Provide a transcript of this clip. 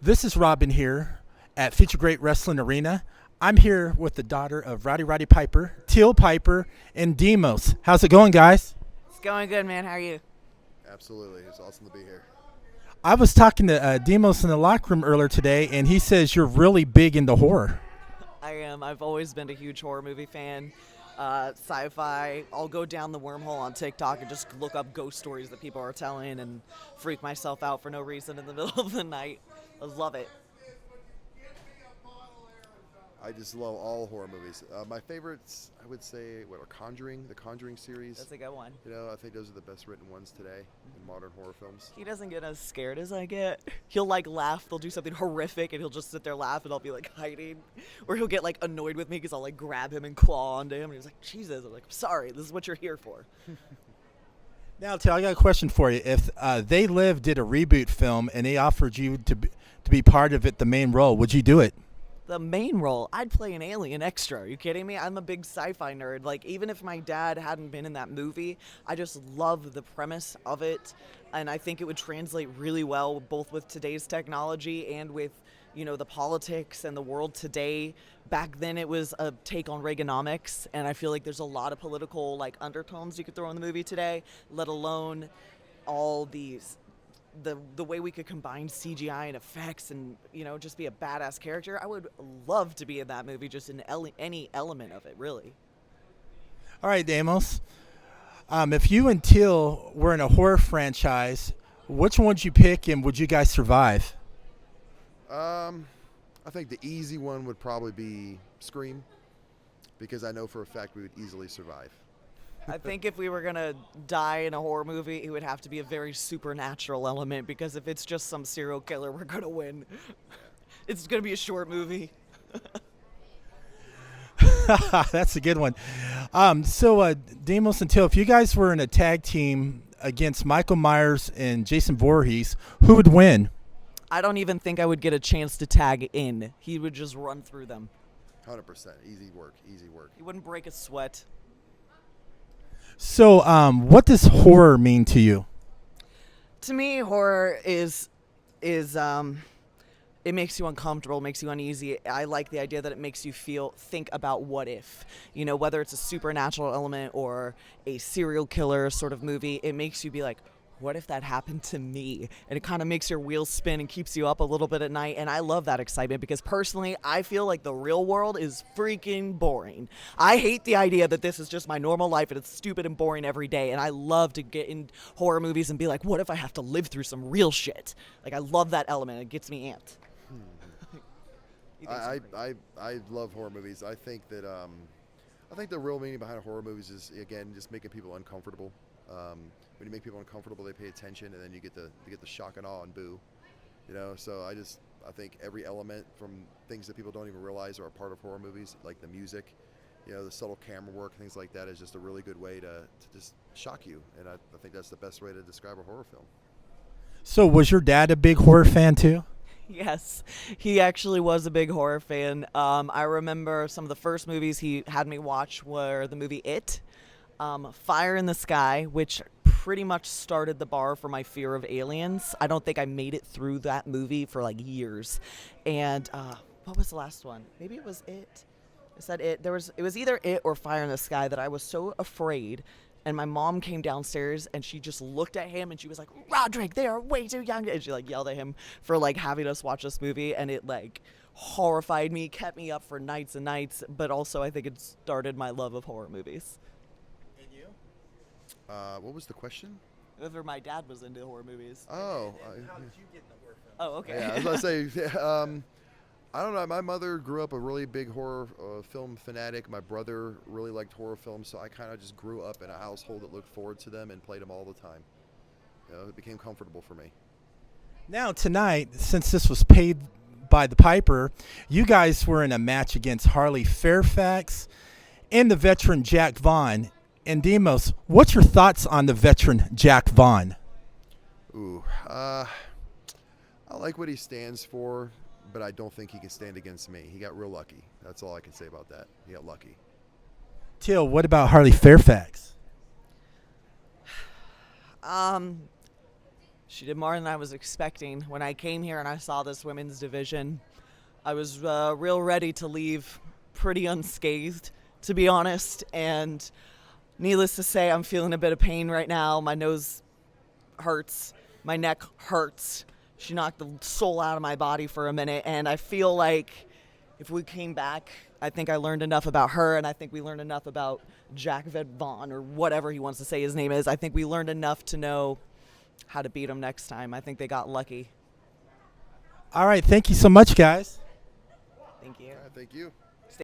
This is Robin here at Future Great Wrestling Arena. I'm here with the daughter of Roddy Piper, Teal Piper and Deimos. How's it going, guys? It's going good, man. How are you? Absolutely. It's awesome to be here. I was talking to Deimos in the locker room earlier today, and he says you're really big into horror. I am. I've always been a huge horror movie fan. Sci-fi. I'll go down the wormhole on TikTok and just look up ghost stories that people are telling and freak myself out for no reason in the middle of the night. I love it. I just love all horror movies. My favorites, I would say, what are Conjuring, the Conjuring series. That's a good one. You know, I think those are the best written ones today in modern horror films. He doesn't get as scared as I get. He'll like laugh. They'll do something horrific, and he'll just sit there laugh, and I'll be like hiding. Or he'll get like annoyed with me because I'll like grab him and claw onto him, and he's like, "Jesus!" I'm like, "I'm sorry. This is what you're here for." Now, Teal, I got a question for you. If They Live did a reboot film and they offered you to be part of it, the main role, would you do it? The main role, I'd play an alien extra. Are you kidding me? I'm a big sci-fi nerd. Like, even if my dad hadn't been in that movie, I just love the premise of it, and I think it would translate really well both with today's technology and with, you know, the politics and the world today. Back then it was a take on Reaganomics, and I feel like there's a lot of political like undertones you could throw in the movie today, let alone all these the way we could combine CGI and effects and, you know, just be a badass character. I would love to be in that movie, just in any element of it, really. All right, Deimos. If you and Teal were in a horror franchise, which one would you pick and would you guys survive? I think the easy one would probably be Scream, because I know for a fact we would easily survive. I think if we were going to die in a horror movie, it would have to be a very supernatural element, because if it's just some serial killer, we're going to win. It's going to be a short movie. That's a good one. Deimos and Teal, if you guys were in a tag team against Michael Myers and Jason Voorhees, who would win? I don't even think I would get a chance to tag in. He would just run through them. 100%. Easy work. Easy work. He wouldn't break a sweat. So, what does horror mean to you? To me, horror is it makes you uncomfortable, makes you uneasy. I like the idea that it makes you think about what if. You know, whether it's a supernatural element or a serial killer sort of movie, it makes you be like, what if that happened to me? And it kind of makes your wheels spin and keeps you up a little bit at night. And I love that excitement because personally, I feel like the real world is freaking boring. I hate the idea that this is just my normal life and it's stupid and boring every day. And I love to get in horror movies and be like, what if I have to live through some real shit? Like, I love that element. It gets me amped. I love horror movies. I think that the real meaning behind horror movies is, again, just making people uncomfortable. When you make people uncomfortable, they pay attention, and then you get the shock and awe and boo. You know, so I think every element, from things that people don't even realize are a part of horror movies, like the music, you know, the subtle camera work, things like that, is just a really good way to just shock you. And I think that's the best way to describe a horror film. So, was your dad a big horror fan too? Yes, he actually was a big horror fan. I remember some of the first movies he had me watch were the movie It, Fire in the Sky, which pretty much started the bar for my fear of aliens. I don't think I made it through that movie for like years. And what was the last one? Maybe it was It. Is that It? It was either It or Fire in the Sky that I was so afraid. And my mom came downstairs and she just looked at him and she was like, "Roderick, they are way too young." And she like yelled at him for like having us watch this movie, and it like horrified me, kept me up for nights and nights. But also, I think it started my love of horror movies. And you? What was the question? Whether my dad was into horror movies. Oh. How did you get in the horror film? Oh, okay. Yeah, I was about to say, I don't know. My mother grew up a really big horror film fanatic. My brother really liked horror films, so I kind of just grew up in a household that looked forward to them and played them all the time. You know, it became comfortable for me. Now, tonight, since this was paid by the Piper, you guys were in a match against Harley Fairfax and the veteran Jack Vaughn. And Deimos, what's your thoughts on the veteran Jack Vaughn? Ooh, I like what he stands for, but I don't think he can stand against me. He got real lucky. That's all I can say about that. He got lucky. Teal, what about Harley Fairfax? She did more than I was expecting. When I came here and I saw this women's division, I was real ready to leave pretty unscathed, to be honest. And needless to say, I'm feeling a bit of pain right now. My nose hurts. My neck hurts. She knocked the soul out of my body for a minute. And I feel like if we came back, I think I learned enough about her, and I think we learned enough about Jack Vaughn, or whatever he wants to say his name is. I think we learned enough to know how to beat him next time. I think they got lucky. All right, thank you so much, guys. Thank you. All right, thank you.